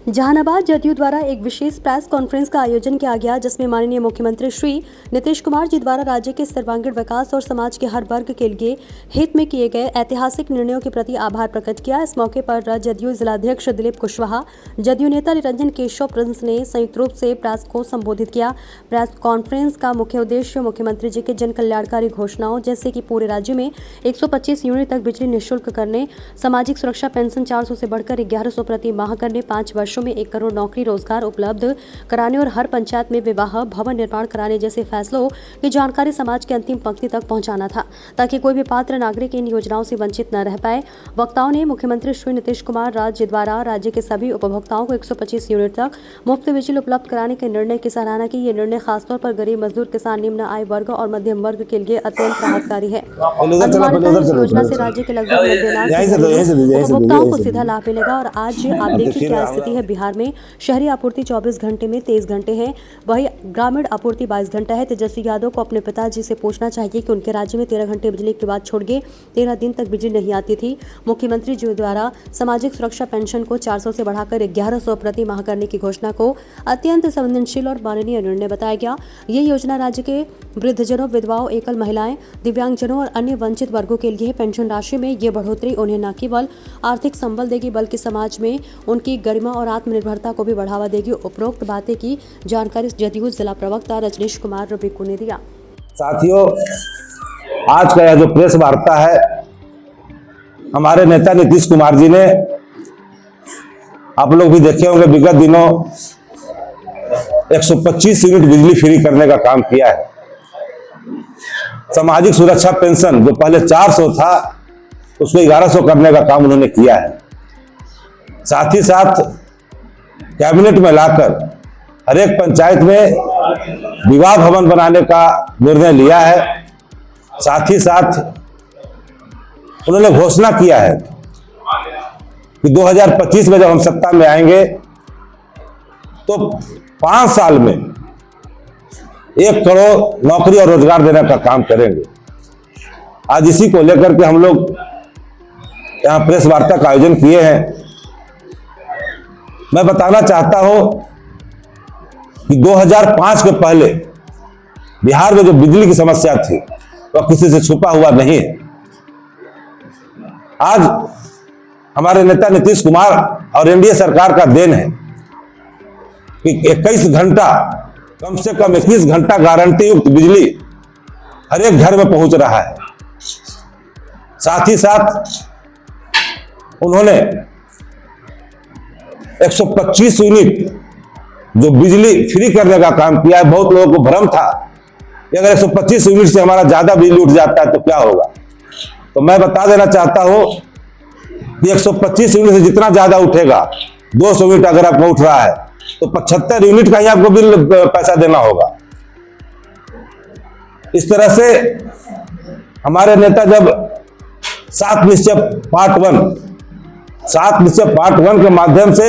जहानाबाद जदयू द्वारा एक विशेष press conference का आयोजन किया गया, जिसमें माननीय मुख्यमंत्री श्री नीतीश कुमार जी द्वारा राज्य के सर्वांगीण विकास और समाज के हर वर्ग के लिए हित में किए गए ऐतिहासिक निर्णयों के प्रति आभार प्रकट किया। इस मौके पर जदयू जिलाध्यक्ष दिलीप कुशवाहा, जदयू नेता निरंजन केशव प्रिंस ने संयुक्त रूप से प्रेस को संबोधित किया। प्रेस कॉन्फ्रेंस का मुख्य उद्देश्य मुख्यमंत्री जी के जन कल्याणकारी घोषणाओं जैसे कि पूरे राज्य में 125 यूनिट तक बिजली निःशुल्क करने, सामाजिक सुरक्षा पेंशन 400 से बढ़कर 1100 प्रति माह करने, 5 वर्षों में 1 करोड़ नौकरी रोजगार उपलब्ध कराने और हर पंचायत में विवाह भवन निर्माण कराने जैसे फैसलों की जानकारी समाज के अंतिम पंक्ति तक पहुंचाना था, ताकि कोई भी पात्र नागरिक इन योजनाओं से वंचित न रह पाए। वक्ताओं ने मुख्यमंत्री श्री नीतीश कुमार राज्य द्वारा राज्य के सभी उपभोक्ताओं को 125 यूनिट तक मुफ्त बिजली उपलब्ध कराने के निर्णय की सराहना की। ये निर्णय खासतौर पर गरीब, मजदूर, किसान, निम्न आय वर्ग और मध्यम वर्ग के लिए अत्यंत राहतकारी है। इस योजना से राज्य के लगभग 90 लाख उपभोक्ताओं को सीधा लाभ मिलेगा। और आज आप देखिए क्या स्थिति है बिहार में। शहरी आपूर्ति 24 घंटे में 23 घंटे है, वही ग्रामीण आपूर्ति 22 घंटा है। तेजस्वी यादव को अपने पिताजी से पूछना चाहिए कि उनके राज्य में 13 घंटे बिजली की बात छोड़ के 13 दिन तक बिजली नहीं आती थी। मुख्यमंत्री जी द्वारा सामाजिक सुरक्षा पेंशन को 400 से बढ़ाकर 1100 प्रति माह करने की घोषणा को अत्यंत संवेदनशील और माननीय निर्णय बताया गया। ये योजना राज्य के वृद्धजनों, विधवाओं, एकल महिलाएं, दिव्यांगजनों और अन्य वंचित वर्गों के लिए पेंशन राशि में ये बढ़ोतरी उन्हें न केवल आर्थिक संबल देगी, बल्कि समाज में उनकी गरिमा और आत्मनिर्भरता को भी बढ़ावा देगी। उपरोक्त बातें की जानकारी जदयू जिला प्रवक्ता रजनीश कुमार रबिकू ने दिया। साथियों, आज का यह जो प्रेस वार्ता है, हमारे नेता नीतीश कुमार जी ने, आप लोग भी देखे होंगे, विगत दिनों 125 यूनिट बिजली फ्री करने का काम किया है। सामाजिक सुरक्षा पेंशन जो पहले 400 था, उसको 1100 करने का काम उन्होंने किया है। साथ ही साथ कैबिनेट में लाकर हर एक पंचायत में विवाह भवन बनाने का निर्णय लिया है। साथ ही साथ उन्होंने घोषणा किया है कि 2025 में जब हम सत्ता में आएंगे तो 5 साल में 1 करोड़ नौकरी और रोजगार देने का काम करेंगे। आज इसी को लेकर के हम लोग यहां प्रेस वार्ता का आयोजन किए हैं। मैं बताना चाहता हूं कि 2005 के पहले बिहार में जो बिजली की समस्या थी वह किसी से छुपा हुआ नहीं है। आज हमारे नेता नीतीश कुमार और एनडीए सरकार का देन है कि 21 घंटा, कम से कम 21 घंटा गारंटी युक्त बिजली हर एक घर में पहुंच रहा है। साथ ही साथ उन्होंने 125 यूनिट जो बिजली फ्री करने का काम किया है। बहुत लोगों को भ्रम था कि अगर 125 यूनिट से हमारा ज्यादा बिजली उठ जाता है तो क्या होगा। तो मैं बता देना चाहता हूं कि 125 यूनिट से जितना ज्यादा उठेगा, 200 यूनिट अगर आपको उठ रहा है तो 75 यूनिट का ही आपको बिल पैसा देना होगा। इस तरह से हमारे नेता जब 7 निश्चय पार्ट 1 के माध्यम से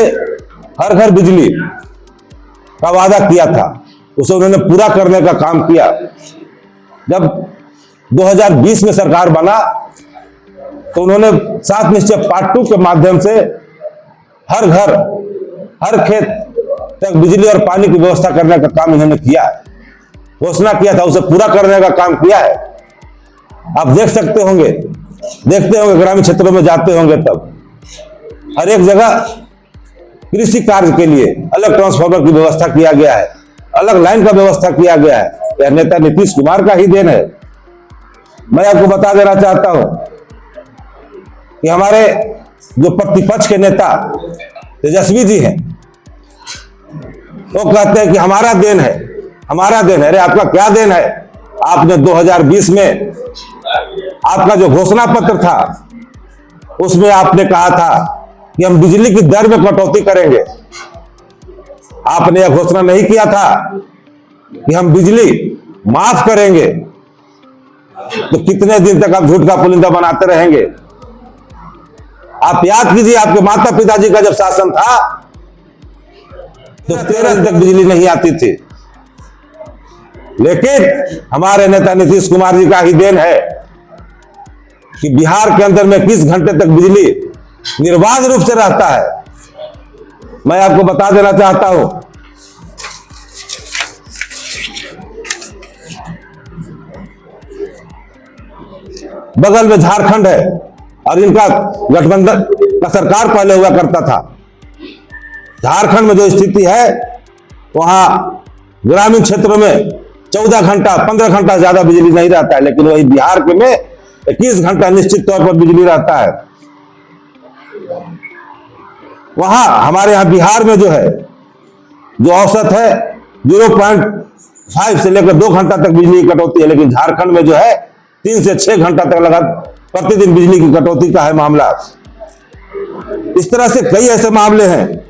हर घर बिजली का वादा किया था, उसे उन्होंने पूरा करने का काम किया। जब 2020 में सरकार बना तो उन्होंने 7 निश्चय पार्ट 2 के माध्यम से हर घर, हर खेत तक बिजली और पानी की व्यवस्था करने का काम इन्होंने किया है। घोषणा किया था, उसे पूरा करने का काम किया है। आप देखते होंगे ग्रामीण क्षेत्रों में जाते होंगे तब हर एक जगह कृषि कार्य के लिए अलग ट्रांसफार्मर की व्यवस्था किया गया है, अलग लाइन का व्यवस्था किया गया है। यह नेता नीतीश कुमार का ही देन है। मैं आपको बता देना चाहता हूं कि हमारे जो प्रतिपक्ष के नेता तेजस्वी जी हैं, वो कहते हैं कि हमारा देन है, हमारा देन है। अरे आपका क्या देन है? आपने 2020 में आपका जो घोषणा पत्र था उसमें आपने कहा था कि हम बिजली की दर में कटौती करेंगे। आपने यह घोषणा नहीं किया था कि हम बिजली माफ करेंगे। तो कितने दिन तक आप झूठ का पुलिंदा बनाते रहेंगे? आप याद कीजिए, आपके माता पिताजी का जब शासन था तो 13 दिन तक बिजली नहीं आती थी। लेकिन हमारे नेता नीतीश कुमार जी का ही देन है कि बिहार के अंदर में 21 घंटे तक बिजली निर्बाध रूप से रहता है। मैं आपको बता देना चाहता हूं, बगल में झारखंड है और इनका गठबंधन का सरकार पहले हुआ करता था। झारखंड में जो स्थिति है वहां ग्रामीण क्षेत्रों में 14 घंटा 15 घंटा ज्यादा बिजली नहीं रहता है, लेकिन वही बिहार के में 21 घंटा निश्चित तौर पर बिजली रहता है। वहां हमारे यहां बिहार में जो है, जो औसत है 0.5 से लेकर 2 घंटा तक बिजली की कटौती है, लेकिन झारखंड में जो है 3 से 6 घंटा तक लगा प्रतिदिन बिजली की कटौती का है मामला। इस तरह से कई ऐसे मामले हैं।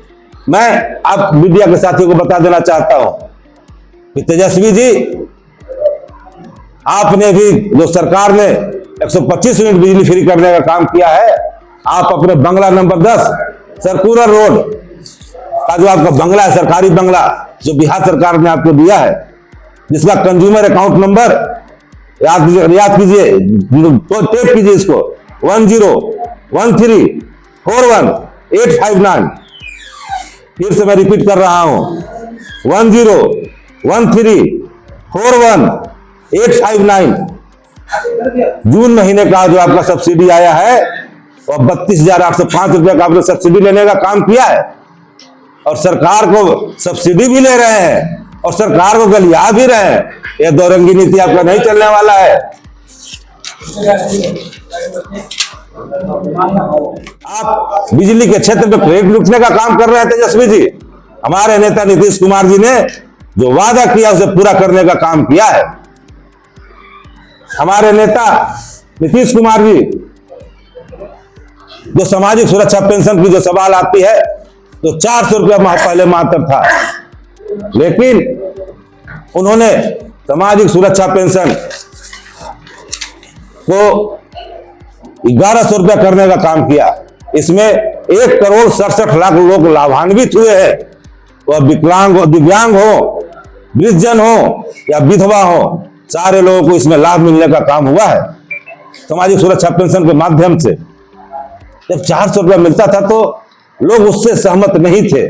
मैं आप मीडिया के साथियों को बता देना चाहता हूं कि तेजस्वी जी, आपने भी, जो सरकार ने 125 यूनिट बिजली फ्री करने का काम किया है, आप अपने बंगला नंबर 10 सर्कुलर रोड का जो आपका बंगला है, सरकारी बंगला जो बिहार सरकार ने आपको दिया है, जिसका कंज्यूमर अकाउंट नंबर याद कीजिए, टेप कीजिए इसको, 1013414859। फिर से मैं रिपीट कर रहा हूं, 1013414859। जून महीने का जो आपका सब्सिडी आया है वो 32,805 रुपए का आपने सब्सिडी लेने का काम किया है, और सरकार को सब्सिडी भी ले रहे हैं और सरकार को गलिया भी रहे हैं। यह दौरंगी नीति आपका नहीं चलने वाला है। आप बिजली के क्षेत्र में क्रेडिट लूटने का काम कर रहे हैं तेजस्वी जी। हमारे नेता नीतीश कुमार जी ने जो वादा किया उसे पूरा करने का काम किया है। हमारे नेता नीतीश कुमार जी, जो सामाजिक सुरक्षा पेंशन की जो सवाल आती है, तो 400 रुपया पहले मात्र था, लेकिन उन्होंने सामाजिक सुरक्षा पेंशन को 1100 रुपया करने का काम किया। इसमें 1,67,00,000 लोग लाभान्वित हुए हैं। वह विकलांग हो, दिव्यांग हो, वृद्धजन हो या विधवा हो, सारे लोगों को इसमें लाभ मिलने का काम हुआ है सामाजिक सुरक्षा पेंशन के माध्यम से। जब 400 रुपया मिलता था तो लोग उससे सहमत नहीं थे।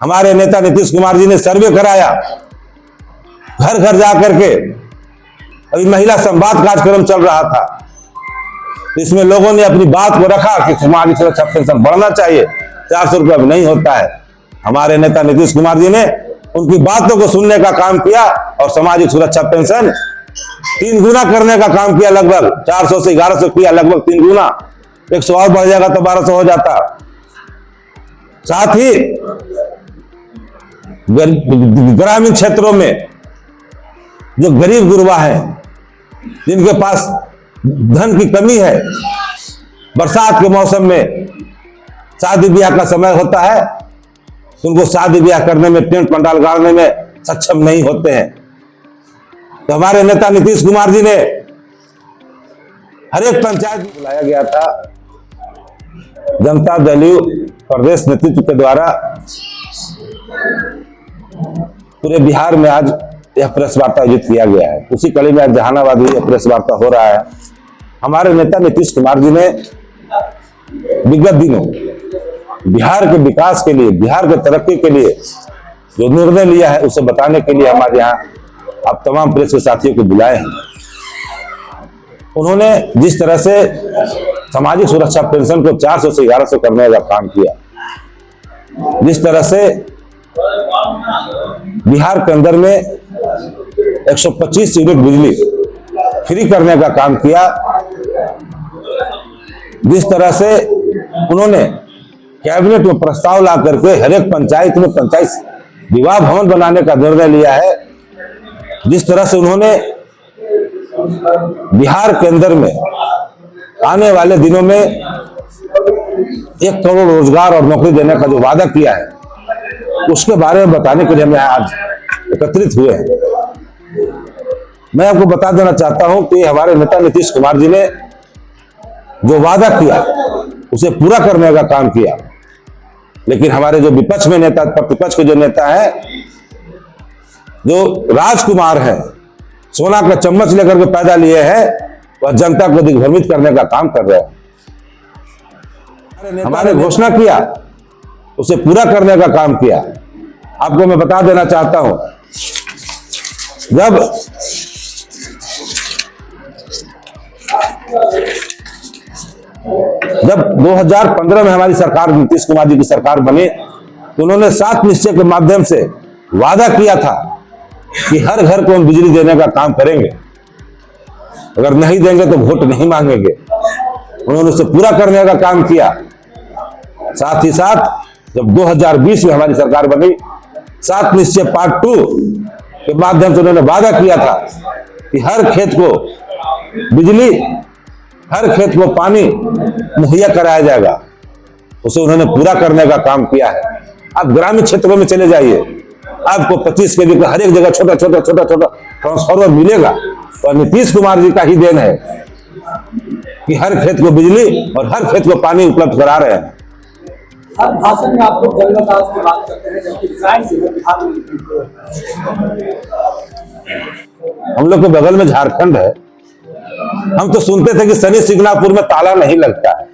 हमारे नेता नीतीश कुमार जी ने सर्वे कराया, घर घर जाकर के, अभी महिला संवाद कार्यक्रम चल रहा था, इसमें लोगों ने अपनी बात को रखा कि सामाजिक सुरक्षा पेंशन बढ़ना चाहिए, 400 रुपया भी नहीं होता है। हमारे नेता नीतीश कुमार जी ने उनकी बातों को सुनने का काम किया और सामाजिक सुरक्षा पेंशन 3 गुना करने का काम किया। लगभग 400 से 1100 किया, लगभग 3 गुना। 100 और बढ़ जाएगा तो 1200 हो जाता। साथ ही ग्रामीण क्षेत्रों में जो गरीब गुरबा हैं, जिनके पास धन की कमी है, बरसात के मौसम में शादी ब्याह का समय होता है, उनको शादी ब्याह करने में, टेंट पंडाल गाड़ने में सक्षम नहीं होते हैं, तो हमारे नेता नीतीश कुमार जी ने हर एक पंचायत में बुलाया गया था। जनता दल प्रदेश नेतृत्व के द्वारा पूरे बिहार में आज यह प्रेस वार्ता आयोजित किया गया है। उसी कड़ी में आज जहानाबाद में यह प्रेस वार्ता हो रहा है। हमारे नेता नीतीश कुमार जी ने विगत दिनों बिहार के विकास के लिए, बिहार के तरक्की के लिए जो निर्णय लिया है, उसे बताने के लिए हमारे यहाँ आप तमाम प्रेस के साथियों को बुलाए हैं। उन्होंने जिस तरह से सामाजिक सुरक्षा पेंशन को 400 से 1100 करने का काम किया, जिस तरह से बिहार के अंदर में 125 यूनिट बिजली फ्री करने का काम किया, जिस तरह से उन्होंने कैबिनेट में प्रस्ताव ला करके हर एक पंचायत में पंचायत विवाह भवन बनाने का निर्णय लिया है, जिस तरह से उन्होंने बिहार के अंदर में आने वाले दिनों में 1 करोड़ रोजगार और नौकरी देने का जो वादा किया है, उसके बारे में बताने के लिए हम यहाँ आज एकत्रित हुए हैं। मैं आपको बता देना चाहता हूं कि हमारे नेता नीतीश कुमार जी ने जो वादा किया उसे पूरा करने का काम किया, लेकिन हमारे जो विपक्ष में नेता, प्रतिपक्ष के जो नेता है, जो राजकुमार है, सोना का चम्मच लेकर के पैदा लिए हैं, वह जनता को दिग्भ्रमित करने का काम कर रहे हैं। हमारे घोषणा किया उसे पूरा करने का काम किया। आपको मैं बता देना चाहता हूं, जब 2015 में हमारी सरकार, नीतीश कुमार जी की सरकार बनी, तो उन्होंने 7 निश्चय के माध्यम से वादा किया था कि हर घर को हम बिजली देने का काम करेंगे, अगर नहीं देंगे तो वोट नहीं मांगेंगे। उन्होंने उसे पूरा करने का काम किया। साथ ही साथ जब 2020 में हमारी सरकार बनी, 7 निश्चय पार्ट 2 के माध्यम से उन्होंने वादा किया था कि हर खेत को बिजली, हर खेत को पानी मुहैया कराया जाएगा। उसे उन्होंने पूरा करने का काम किया है। आप ग्रामीण क्षेत्रों में चले जाइए, आपको 25 केवी का हर एक जगह छोटा छोटा ट्रांसफार्मर मिलेगा। और नीतीश कुमार जी का ही देन है कि हर खेत को बिजली और हर खेत को पानी उपलब्ध करा रहे हैं। हर भाषण में आप लोग जल विकास की बात करते हैं, जबकि डिजाइन से बिहार में हम लोग के बगल में झारखंड है। हम तो सुनते थे कि शनि सिंगनापुर में ताला नहीं लगता है।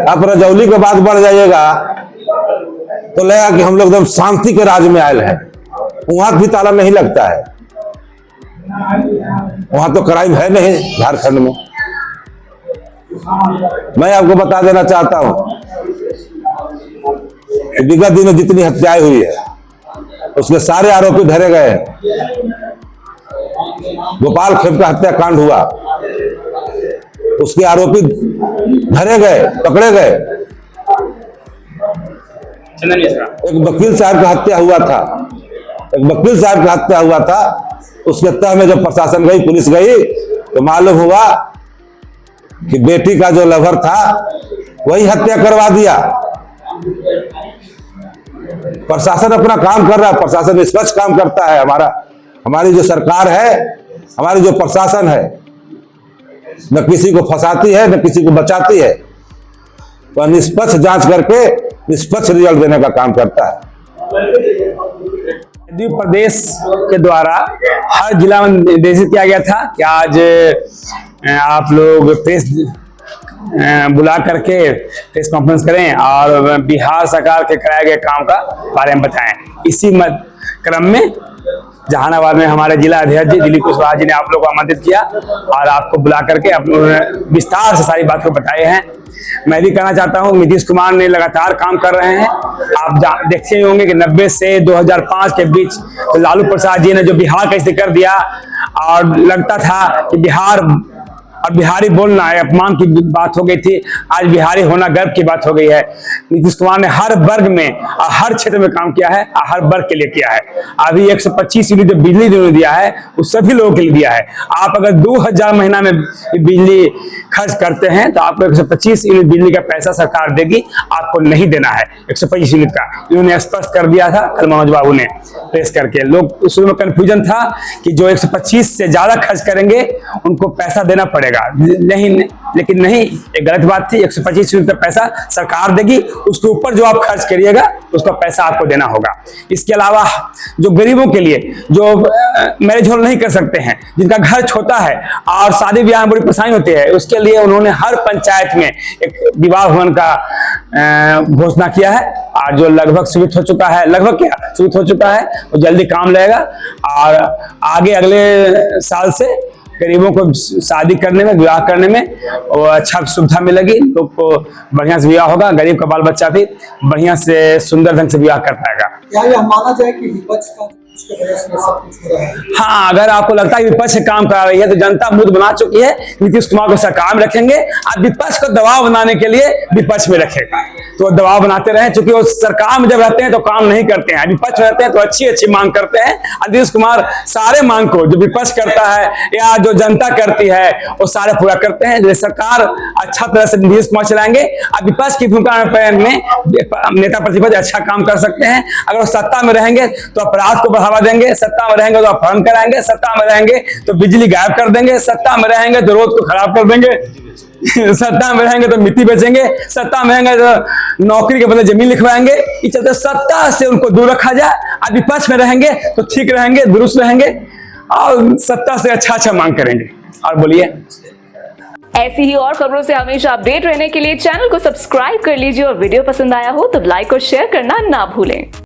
आप रजौली के बाद बढ़ जाइएगा तो लगा कि हम लोग एकदम शांति के राज में आए हैं। वहां भी ताला नहीं लगता है। वहां तो क्राइम है नहीं झारखंड में। मैं आपको बता देना चाहता हूं, विगत दिनों जितनी हत्याएं हुई है उसके सारे आरोपी धरे गए हैं। गोपाल खेमका हत्याकांड हुआ, उसके आरोपी धरे गए, पकड़े गए। एक वकील साहब का हत्या हुआ था, उसके तह में जब प्रशासन गई, पुलिस गई, तो मालूम हुआ कि बेटी का जो लवर था वही हत्या करवा दिया। प्रशासन अपना काम कर रहा है, प्रशासन निष्पक्ष काम करता है। हमारी जो सरकार है, हमारी जो प्रशासन है, न किसी को फंसाती है न किसी को बचाती है, वह निष्पक्ष जांच करके निष्पक्ष रिजल्ट देने का काम करता है। मध्य प्रदेश के द्वारा हर जिला में निर्देशित किया गया था कि आज आप लोग प्रेस बुला करके प्रेस कॉन्फ्रेंस करें और बिहार सरकार के कराए गए काम का बारे में बताएं। इसी क्रम में जहानाबाद में हमारे जिला अध्यक्ष जी दिलीप कुशवाहा जी ने आप लोगों को आमंत्रित किया और आपको बुला करके उन्होंने विस्तार से सारी बात को बताए हैं। मैं भी कहना चाहता हूं, नीतीश कुमार ने लगातार काम कर रहे हैं। आप देखते होंगे कि 90 से 2005 के बीच तो लालू प्रसाद जी ने जो बिहार का स्थिति कर दिया और लगता था कि बिहार और बिहारी बोलना है अपमान की बात हो गई थी, आज बिहारी होना गर्व की बात हो गई है। नीतीश कुमार ने हर वर्ग में और हर क्षेत्र में काम किया है और हर वर्ग के लिए किया है। अभी 125 यूनिट जो बिजली दिया है वो सभी लोगों के लिए दिया है। आप अगर 2000 महीना में बिजली खर्च करते हैं तो आपको 125 यूनिट बिजली का पैसा सरकार देगी, आपको नहीं देना है 125 यूनिट का। इन्होंने स्पष्ट कर दिया था कल मनोज बाबू ने प्रेस करके। लोग शुरू में कंफ्यूजन था कि जो 125 से ज्यादा खर्च करेंगे उनको पैसा देना पड़ेगा, नहीं, लेकिन नहीं, एक गलत बात थी। 125 यूनिट का पैसा सरकार देगी, उसके ऊपर जो आप खर्च करिएगा उसका पैसा आपको देना होगा। इसके अलावा जो गरीबों के लिए जो मैरिज हॉल नहीं कर सकते हैं, जिनका घर छोटा है और शादी ब्याह में बड़ी परेशानी होती है, उसके लिए उन्होंने हर पंचायत में एक विवाह भवन का घोषणा किया है और जो लगभग स्वीकृत हो चुका है, स्वीकृत हो चुका है, वो जल्दी काम लगेगा और आगे अगले साल से गरीबों को शादी करने में, विवाह करने में और अच्छा सुविधा मिलेगी। लोग को बढ़िया से विवाह होगा, गरीब का बाल बच्चा भी बढ़िया से सुंदर ढंग से विवाह कर पाएगा। क्या यह माना जाए कि विपक्ष का सब कुछ हो रहा है? हाँ, अगर आपको लगता है विपक्ष से काम करा रही है तो जनता मुद्द बना चुकी है। नीतीश कुमार को सरकार में रखेंगे, आप विपक्ष को दबाव बनाने के लिए विपक्ष में रखेगा तो दबाव बनाते रहे, क्योंकि वो सरकार में जब रहते हैं तो काम नहीं करते हैं, विपक्ष रहते हैं तो अच्छी मांग करते हैं। नीतीश कुमार सारे मांग को जो विपक्ष करता है या जो जनता करती है वो सारे पूरा करते हैं। जैसे सरकार अच्छा तरह से नीतीश कुमार चलाएंगे, आप विपक्ष की भूमिका में नेता प्रतिपक्ष अच्छा काम कर सकते हैं। अगर वो सत्ता में रहेंगे तो अपराध को बढ़ावा देंगे, सत्ता में रहेंगे तो अपहरण कराएंगे, सत्ता में रहेंगे तो बिजली गायब कर देंगे, सत्ता में रहेंगे तो रोड को खराब कर देंगे, सत्ता में रहेंगे तो मिट्टी बेचेंगे, सत्ता में रहेंगे तो नौकरी के बदले जमीन लिखवाएंगे। इस चलते सत्ता से उनको दूर रखा जाए। अब विपक्ष में रहेंगे तो ठीक रहेंगे, दुरुस्त रहेंगे और सत्ता से अच्छा मांग करेंगे। और बोलिए। ऐसी ही और खबरों से हमेशा अपडेट रहने के लिए चैनल को सब्सक्राइब कर लीजिए और वीडियो पसंद आया हो तो लाइक और शेयर करना ना भूलें।